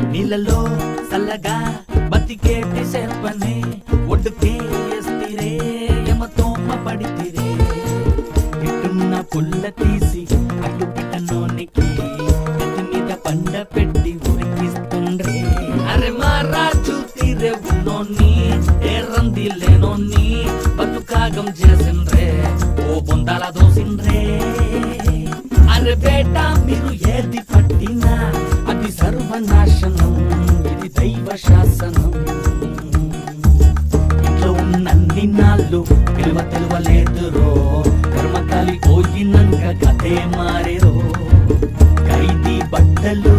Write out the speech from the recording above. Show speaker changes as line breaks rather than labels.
నీళ్ళలో చల్లగా బతికేటి సేపనే ఒడ్డుకే ఎస్తిరే యమతోమ పడితిరే ఇటున్న పుల్ల తీసి అడ్డు పెట్టనోనికి గతి మీద పండ పెట్టి ఉరికిస్తుండ్రే అరే మారాజు తీరే ఉన్నోన్ని ఏరంది లేనోన్ని బతుకాగం చేసిండ్రే ఓ బొందాల దోసిండ్రే అరే బేటా మీరు ఏది పట్టినా అది సర్వనాశనం ఇది దైవ శాసనం ఇంట్లో ఉన్నన్ని నాళ్ళు విలువ తెలువలేదురో కర్మకాలి పోయినంక కథే మారేరో ఖైదీ బట్టలు